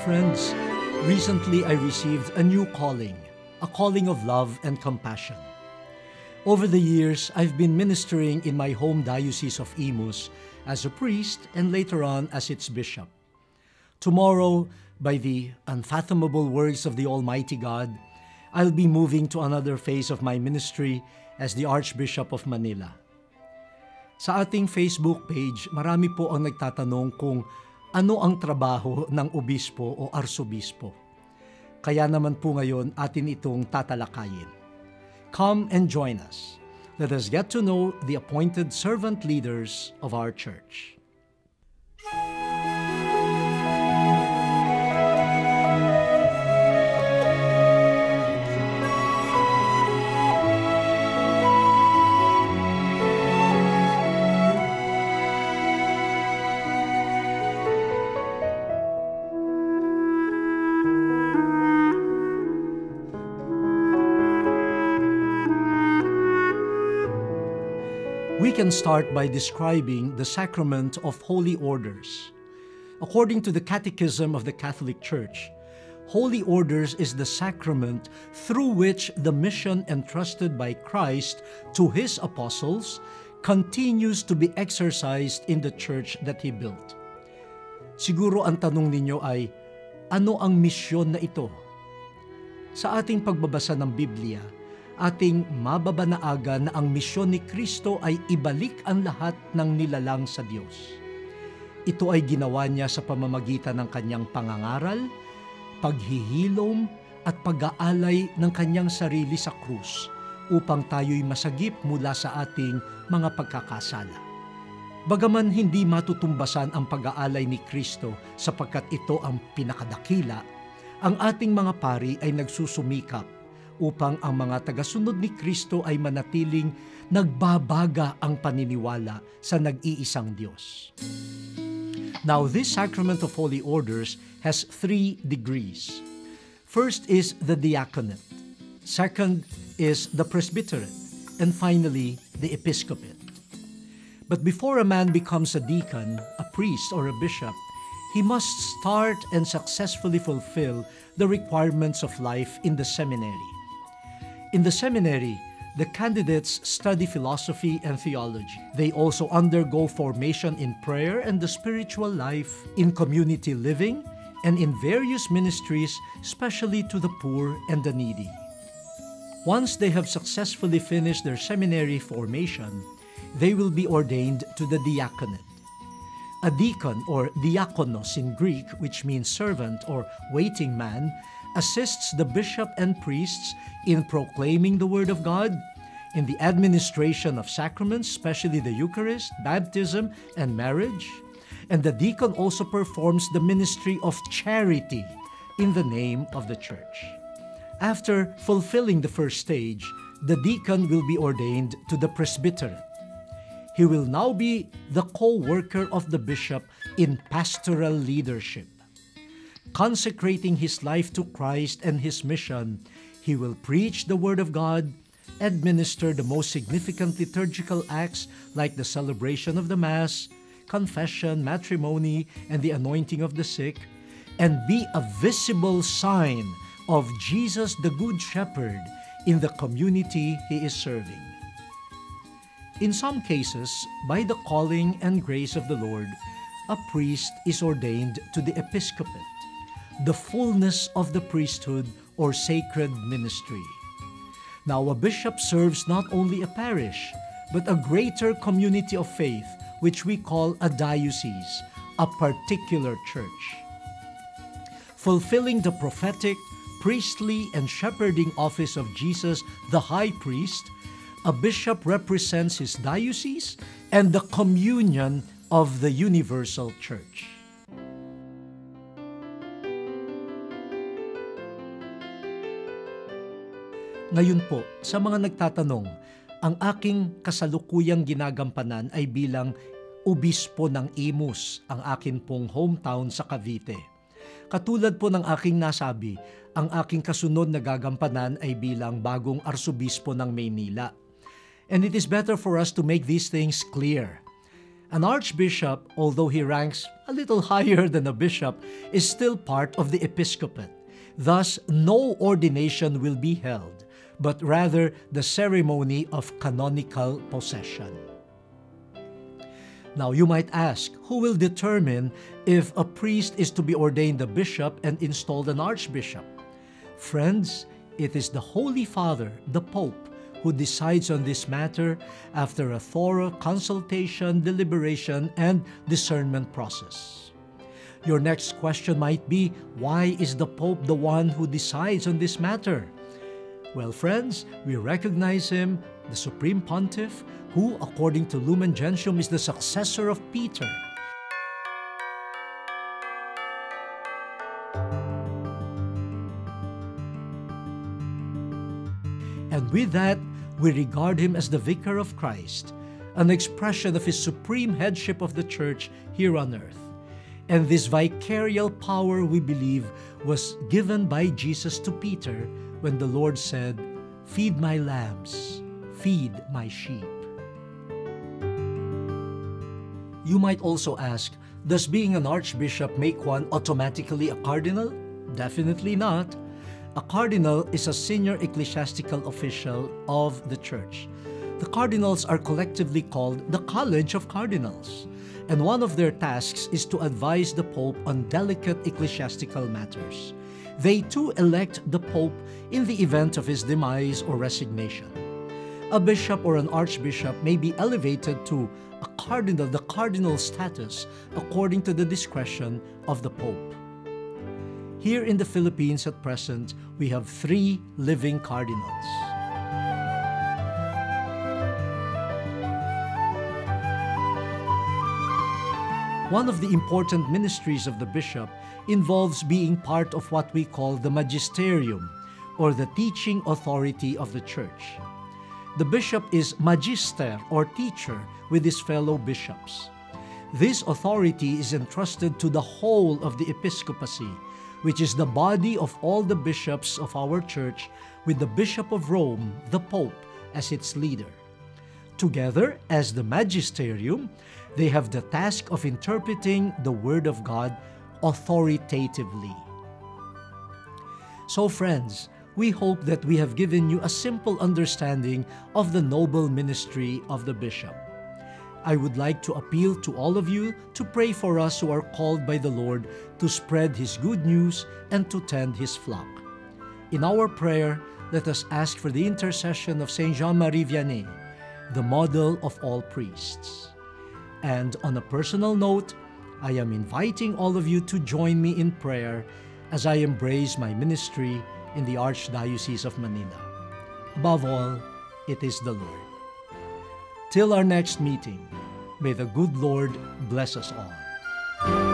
Friends, recently I received a new calling, a calling of love and compassion. Over the years, I've been ministering in my home diocese of Imus as a priest and later on as its bishop. Tomorrow, by the unfathomable words of the Almighty God, I'll be moving to another phase of my ministry as the Archbishop of Manila. Sa ating Facebook page, marami po ang nagtatanong kung ano ang trabaho ng obispo o arsobispo. Kaya naman po ngayon atin itong tatalakayin. Come and join us. Let us get to know the appointed servant leaders of our church. We can start by describing the sacrament of holy orders. According to the Catechism of the Catholic Church, holy orders is the sacrament through which the mission entrusted by Christ to His apostles continues to be exercised in the church that He built. Siguro ang tanong ninyo ay, ano ang misyon na ito? Sa ating pagbabasa ng Biblia, ating mababanaagan na ang misyon ni Kristo ay ibalik ang lahat ng nilalang sa Diyos. Ito ay ginawa niya sa pamamagitan ng kanyang pangangaral, paghihilom at pag-aalay ng kanyang sarili sa krus upang tayo'y masagip mula sa ating mga pagkakasala. Bagaman hindi matutumbasan ang pag-aalay ni Kristo sapagkat ito ang pinakadakila, ang ating mga pari ay nagsusumikap upang ang mga tagasunod ni Kristo ay manatiling nagbabaga ang paniniwala sa nag-iisang Diyos. Now, this sacrament of holy orders has 3 degrees. First is the diaconate. Second is the presbyterate. And finally, the episcopate. But before a man becomes a deacon, a priest, or a bishop, he must start and successfully fulfill the requirements of life in the seminary. In the seminary, the candidates study philosophy and theology. They also undergo formation in prayer and the spiritual life, in community living, and in various ministries, especially to the poor and the needy. Once they have successfully finished their seminary formation, they will be ordained to the diaconate. A deacon, or diakonos in Greek, which means servant or waiting man, assists the bishop and priests in proclaiming the Word of God, in the administration of sacraments, especially the Eucharist, baptism, and marriage. And the deacon also performs the ministry of charity in the name of the church. After fulfilling the first stage, the deacon will be ordained to the presbyterate. He will now be the co-worker of the bishop in pastoral leadership. Consecrating his life to Christ and his mission, he will preach the Word of God, administer the most significant liturgical acts like the celebration of the Mass, confession, matrimony, and the anointing of the sick, and be a visible sign of Jesus the Good Shepherd in the community he is serving. In some cases, by the calling and grace of the Lord, a priest is ordained to the episcopate, the fullness of the priesthood or sacred ministry. Now, a bishop serves not only a parish, but a greater community of faith, which we call a diocese, a particular church. Fulfilling the prophetic, priestly, and shepherding office of Jesus, the high priest, a bishop represents his diocese and the communion of the universal church. Ngayon po, sa mga nagtatanong, ang aking kasalukuyang ginagampanan ay bilang obispo ng Imus, ang akin pong hometown sa Cavite. Katulad po ng aking nasabi, ang aking kasunod na gagampanan ay bilang bagong arsobispo ng Maynila. And it is better for us to make these things clear. An archbishop, although he ranks a little higher than a bishop, is still part of the episcopate. Thus, no ordination will be held, but rather the ceremony of canonical possession. Now, you might ask, who will determine if a priest is to be ordained a bishop and installed an archbishop? Friends, it is the Holy Father, the Pope, who decides on this matter after a thorough consultation, deliberation, and discernment process. Your next question might be, why is the Pope the one who decides on this matter? Well, friends, we recognize him, the Supreme Pontiff, who, according to Lumen Gentium, is the successor of Peter. And with that, we regard him as the Vicar of Christ, an expression of his supreme headship of the Church here on earth. And this vicarial power, we believe, was given by Jesus to Peter when the Lord said, "Feed my lambs, feed my sheep." You might also ask, does being an archbishop make one automatically a cardinal? Definitely not. A cardinal is a senior ecclesiastical official of the Church. The cardinals are collectively called the College of Cardinals, and one of their tasks is to advise the Pope on delicate ecclesiastical matters. They too elect the Pope in the event of his demise or resignation. A bishop or an archbishop may be elevated to a cardinal, the cardinal status, according to the discretion of the Pope. Here in the Philippines at present, we have 3 living cardinals. One of the important ministries of the bishop involves being part of what we call the magisterium, or the teaching authority of the Church. The bishop is magister, or teacher, with his fellow bishops. This authority is entrusted to the whole of the episcopacy, which is the body of all the bishops of our Church, with the Bishop of Rome, the Pope, as its leader. Together, as the magisterium, they have the task of interpreting the Word of God authoritatively. So, friends, we hope that we have given you a simple understanding of the noble ministry of the bishop. I would like to appeal to all of you to pray for us who are called by the Lord to spread His good news and to tend His flock. In our prayer, let us ask for the intercession of Saint Jean-Marie Vianney, the model of all priests. And on a personal note, I am inviting all of you to join me in prayer as I embrace my ministry in the Archdiocese of Manila. Above all, it is the Lord. Till our next meeting, may the good Lord bless us all.